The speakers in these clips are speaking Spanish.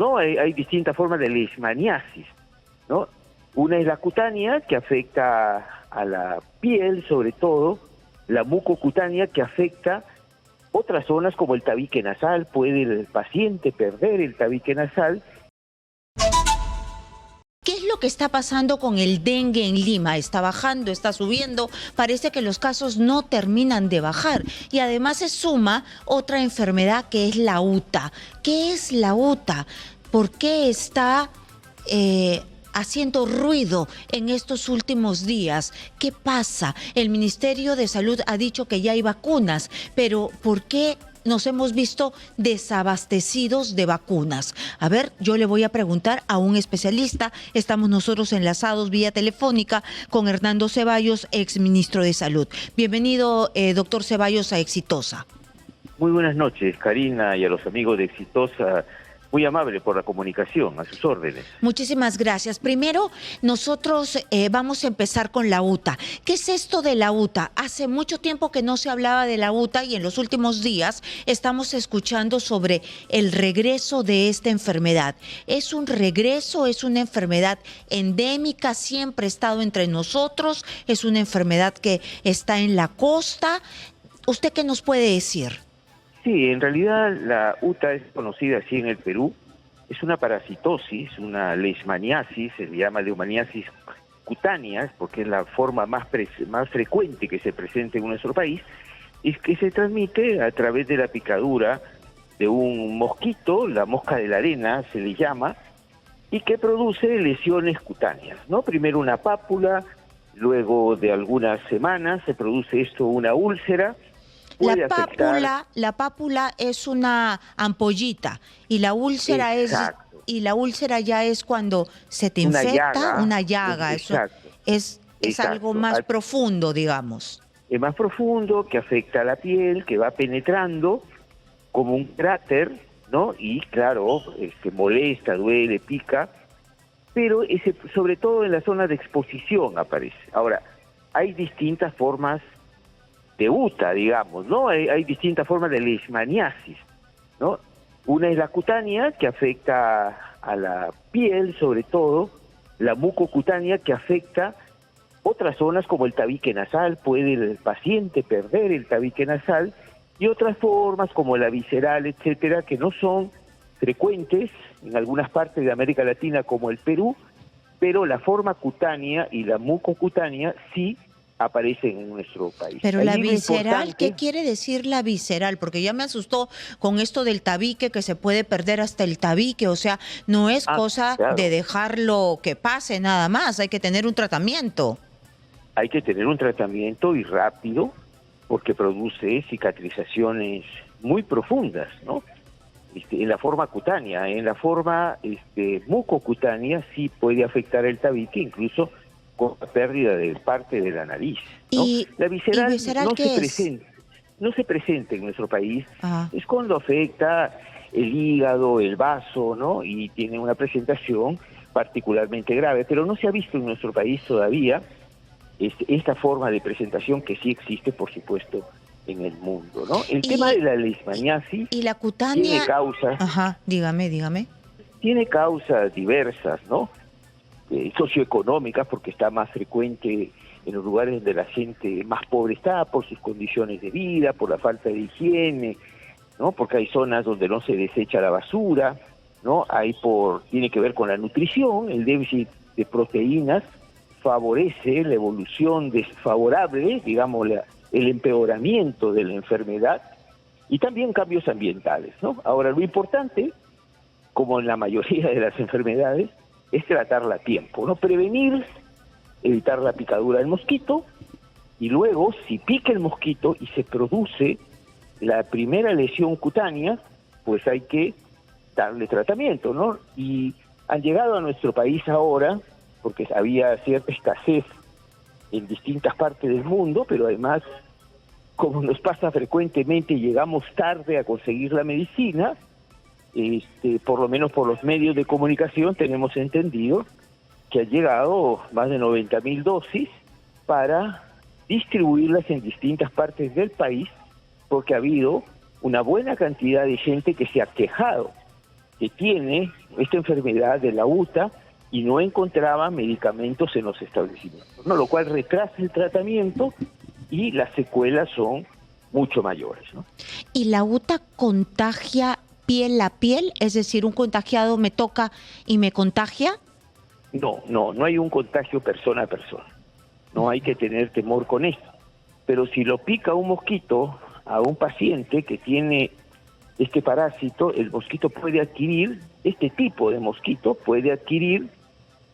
¿no? Hay distintas formas de leishmaniasis, ¿no? Una es la cutánea, que afecta a la piel, sobre todo, la mucocutánea, que afecta otras zonas como el tabique nasal. Puede el paciente perder el tabique nasal. ¿Qué es lo que está pasando con el dengue en Lima? Está bajando, está subiendo, parece que los casos no terminan de bajar. Y además se suma otra enfermedad que es la UTA. ¿Qué es la UTA? ¿Por qué está haciendo ruido en estos últimos días? ¿Qué pasa? El Ministerio de Salud ha dicho que ya hay vacunas, pero ¿por qué nos hemos visto desabastecidos de vacunas? A ver, yo le voy a preguntar a un especialista. Estamos nosotros enlazados vía telefónica con Hernando Ceballos, exministro de Salud. Bienvenido, doctor Ceballos, a Exitosa. Muy buenas noches, Karina, y a los amigos de Exitosa. Muy amable por la comunicación, a sus órdenes. Muchísimas gracias. Primero, nosotros vamos a empezar con la UTA. ¿Qué es esto de la UTA? Hace mucho tiempo que no se hablaba de la UTA y en los últimos días estamos escuchando sobre el regreso de esta enfermedad. ¿Es un regreso? ¿Es una enfermedad endémica? ¿Siempre ha estado entre nosotros? ¿Es una enfermedad que está en la costa? ¿Usted qué nos puede decir? Sí, en realidad la UTA es conocida así en el Perú. Es una parasitosis, una leishmaniasis, se le llama leishmaniasis cutánea, porque es la forma más frecuente que se presenta en nuestro país, y que se transmite a través de la picadura de un mosquito, la mosca de la arena se le llama, y que produce lesiones cutáneas, ¿no? Primero una pápula, luego de algunas semanas se produce una úlcera. La pápula es una ampollita y la úlcera ya es cuando se te infecta, una llaga. Es algo más profundo, digamos. Es más profundo, que afecta a la piel, que va penetrando como un cráter, ¿no? Y claro, molesta, duele, pica, pero sobre todo en la zona de exposición aparece. Ahora, hay distintas formas de UTA, digamos, ¿no? Hay distintas formas de leishmaniasis, ¿no? Una es la cutánea, que afecta a la piel, sobre todo, la mucocutánea, que afecta otras zonas como el tabique nasal. Puede el paciente perder el tabique nasal, y otras formas como la visceral, etcétera, que no son frecuentes en algunas partes de América Latina como el Perú, pero la forma cutánea y la mucocutánea sí aparecen en nuestro país. Pero la visceral, ¿qué quiere decir la visceral? Porque ya me asustó con esto del tabique, que se puede perder hasta el tabique. O sea, no es cosa de dejarlo que pase nada más, hay que tener un tratamiento. Hay que tener un tratamiento y rápido, porque produce cicatrizaciones muy profundas, ¿no? En la forma cutánea, en la forma mucocutánea sí puede afectar el tabique, incluso con la pérdida de parte de la nariz, ¿no? La visceral no se presenta en nuestro país. Es cuando afecta el hígado, el vaso, ¿no? Y tiene una presentación particularmente grave, pero no se ha visto en nuestro país todavía esta forma de presentación, que sí existe, por supuesto, en el mundo, ¿no? El tema de la leishmaniasis y la cutánea tiene causas. Dígame. Tiene causas diversas, ¿no? Socioeconómicas, porque está más frecuente en los lugares donde la gente más pobre está, por sus condiciones de vida, por la falta de higiene, ¿no? Porque hay zonas donde no se desecha la basura, ¿no? Tiene que ver con la nutrición. El déficit de proteínas favorece la evolución desfavorable, digamos, el empeoramiento de la enfermedad, y también cambios ambientales, ¿no? Ahora, lo importante, como en la mayoría de las enfermedades, es tratarla a tiempo, ¿no? Prevenir, evitar la picadura del mosquito, y luego, si pica el mosquito y se produce la primera lesión cutánea, pues hay que darle tratamiento, ¿no? Y han llegado a nuestro país ahora, porque había cierta escasez en distintas partes del mundo, pero además, como nos pasa frecuentemente, llegamos tarde a conseguir la medicina. Por lo menos por los medios de comunicación tenemos entendido que han llegado más de 90.000 dosis para distribuirlas en distintas partes del país, porque ha habido una buena cantidad de gente que se ha quejado que tiene esta enfermedad de la UTA y no encontraba medicamentos en los establecimientos, ¿no? Lo cual retrasa el tratamiento y las secuelas son mucho mayores, ¿no? ¿Y la UTA contagia piel a piel? Es decir, un contagiado me toca y me contagia. No hay un contagio persona a persona. No hay que tener temor con esto. Pero si lo pica un mosquito a un paciente que tiene este parásito, el mosquito puede adquirir, este tipo de mosquito puede adquirir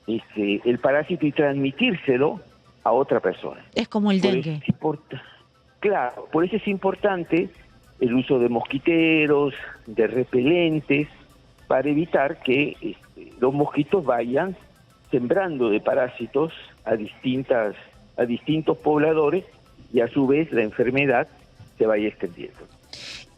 el parásito y transmitírselo a otra persona. Es como el dengue. Claro, por eso es importante el uso de mosquiteros, de repelentes, para evitar que los mosquitos vayan sembrando de parásitos a distintos pobladores y a su vez la enfermedad se vaya extendiendo.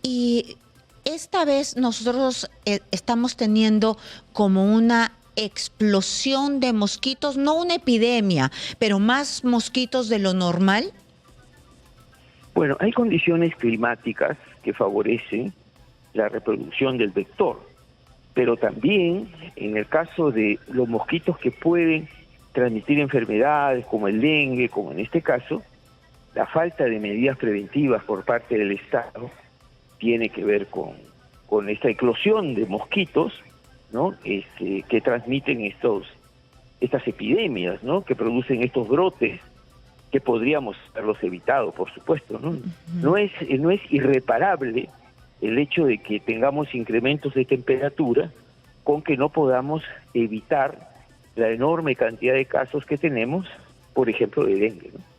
Y esta vez nosotros estamos teniendo como una explosión de mosquitos, no una epidemia, pero más mosquitos de lo normal. Bueno, hay condiciones climáticas que favorecen la reproducción del vector, pero también en el caso de los mosquitos que pueden transmitir enfermedades como el dengue, como en este caso, la falta de medidas preventivas por parte del Estado tiene que ver con esta eclosión de mosquitos, ¿no? Que transmiten estas epidemias, ¿no? Que producen estos brotes que podríamos haberlos evitado, por supuesto, ¿no? No es irreparable el hecho de que tengamos incrementos de temperatura con que no podamos evitar la enorme cantidad de casos que tenemos, por ejemplo, de dengue, ¿no?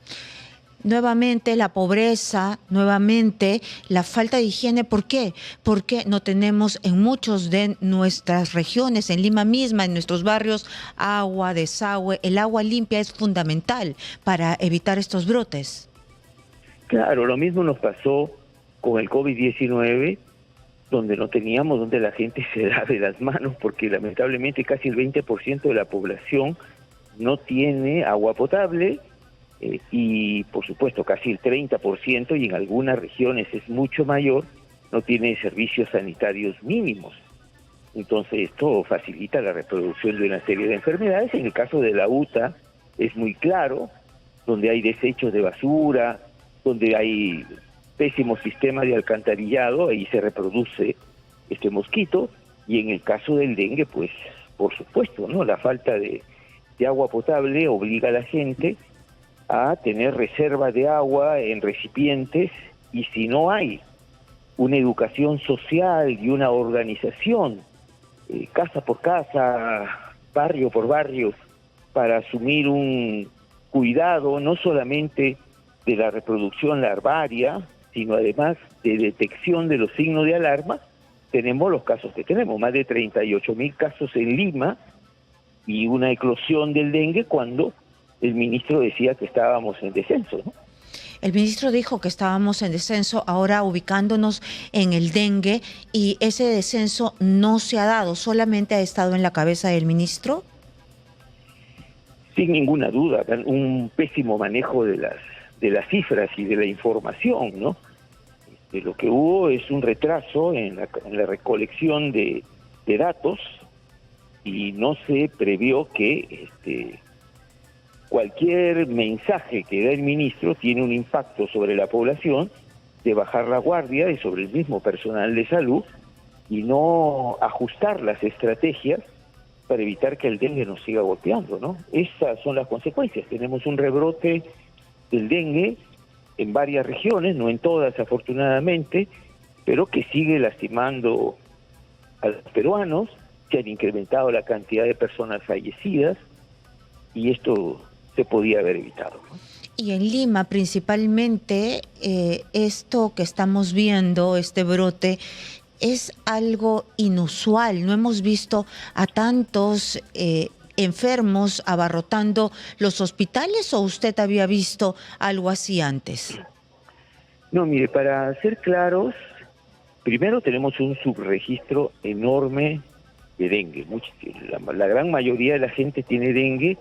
Nuevamente la pobreza, nuevamente la falta de higiene. ¿Por qué? Porque no tenemos en muchos de nuestras regiones, en Lima misma, en nuestros barrios, agua, desagüe. El agua limpia es fundamental para evitar estos brotes. Claro, lo mismo nos pasó con el COVID-19, donde no teníamos donde la gente se lave las manos, porque lamentablemente casi el 20% de la población no tiene agua potable, y por supuesto casi el 30%, y en algunas regiones es mucho mayor, no tiene servicios sanitarios mínimos. Entonces esto facilita la reproducción de una serie de enfermedades. En el caso de la UTA es muy claro, donde hay desechos de basura, donde hay pésimo sistema de alcantarillado, ahí se reproduce este mosquito. Y en el caso del dengue, pues por supuesto, ¿no? La falta de agua potable obliga a la gente a tener reserva de agua en recipientes, y si no hay una educación social y una organización, casa por casa, barrio por barrio, para asumir un cuidado no solamente de la reproducción larvaria, sino además de detección de los signos de alarma, tenemos los casos que tenemos, más de 38.000 casos en Lima y una eclosión del dengue cuando el ministro decía que estábamos en descenso, ¿no? El ministro dijo que estábamos en descenso, ahora ubicándonos en el dengue, y ese descenso no se ha dado, solamente ha estado en la cabeza del ministro. Sin ninguna duda, un pésimo manejo de las cifras y de la información, ¿no? Lo que hubo es un retraso en la recolección de datos, y no se previó que cualquier mensaje que da el ministro tiene un impacto sobre la población, de bajar la guardia y sobre el mismo personal de salud, y no ajustar las estrategias para evitar que el dengue nos siga golpeando, ¿no? Esas son las consecuencias. Tenemos un rebrote del dengue en varias regiones, no en todas afortunadamente, pero que sigue lastimando a los peruanos. Se han incrementado la cantidad de personas fallecidas, y esto se podía haber evitado, ¿no? Y en Lima principalmente esto que estamos viendo, este brote, es algo inusual. No hemos visto a tantos enfermos abarrotando los hospitales, ¿o usted había visto algo así antes? No, mire, para ser claros, primero tenemos un subregistro enorme de dengue. La gran mayoría de la gente tiene dengue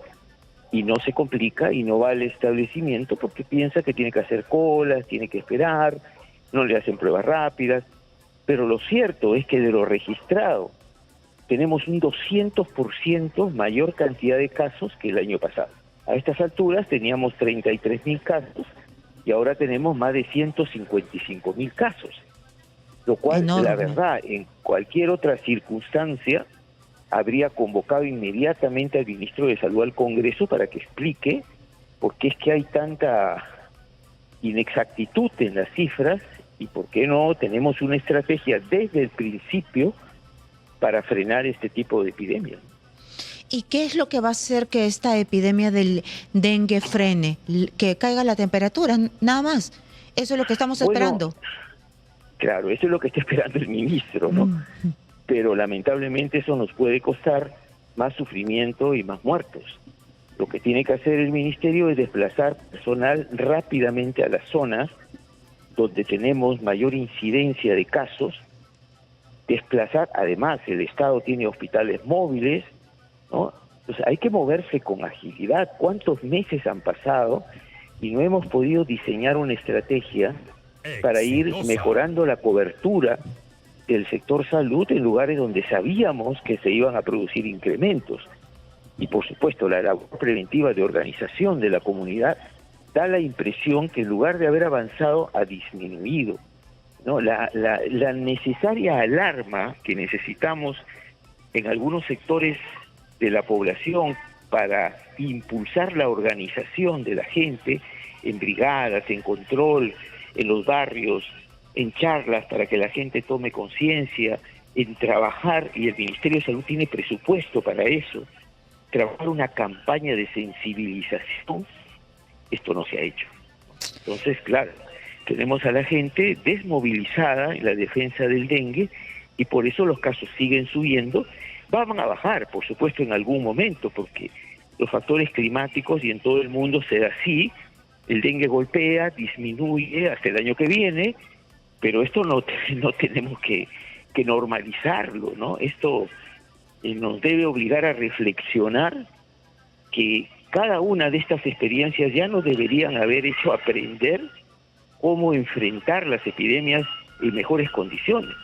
y no se complica y no va al establecimiento porque piensa que tiene que hacer colas, tiene que esperar, no le hacen pruebas rápidas. Pero lo cierto es que de lo registrado tenemos un 200% mayor cantidad de casos que el año pasado. A estas alturas teníamos 33.000 casos y ahora tenemos más de 155.000 casos, lo cual, Enorme. la verdad, en cualquier otra circunstancia habría convocado inmediatamente al ministro de Salud al Congreso para que explique por qué es que hay tanta inexactitud en las cifras y por qué no tenemos una estrategia desde el principio para frenar este tipo de epidemias. ¿Y qué es lo que va a hacer que esta epidemia del dengue frene? Que caiga la temperatura, nada más. Eso es lo que estamos esperando. Claro, eso es lo que está esperando el ministro, ¿no? Pero lamentablemente eso nos puede costar más sufrimiento y más muertos. Lo que tiene que hacer el ministerio es desplazar personal rápidamente a las zonas donde tenemos mayor incidencia de casos, desplazar, además el Estado tiene hospitales móviles, ¿no? Entonces hay que moverse con agilidad. ¿Cuántos meses han pasado y no hemos podido diseñar una estrategia para ir mejorando la cobertura del sector salud en lugares donde sabíamos que se iban a producir incrementos? Y por supuesto la labor preventiva de organización de la comunidad da la impresión que en lugar de haber avanzado ha disminuido, ¿no? La necesaria alarma que necesitamos en algunos sectores de la población para impulsar la organización de la gente en brigadas, en control, en los barrios, en charlas para que la gente tome conciencia, en trabajar, y el Ministerio de Salud tiene presupuesto para eso, trabajar una campaña de sensibilización, esto no se ha hecho. Entonces, claro, tenemos a la gente desmovilizada en la defensa del dengue y por eso los casos siguen subiendo. Van a bajar, por supuesto, en algún momento, porque los factores climáticos y en todo el mundo se da así, el dengue golpea, disminuye hasta el año que viene, pero esto no tenemos que normalizarlo, ¿no? Esto nos debe obligar a reflexionar que cada una de estas experiencias ya nos deberían haber hecho aprender cómo enfrentar las epidemias en mejores condiciones.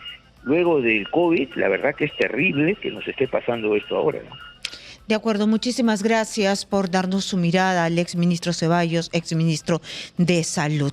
Luego del COVID, la verdad que es terrible que nos esté pasando esto ahora, ¿no? De acuerdo, muchísimas gracias por darnos su mirada al exministro Ceballos, exministro de Salud.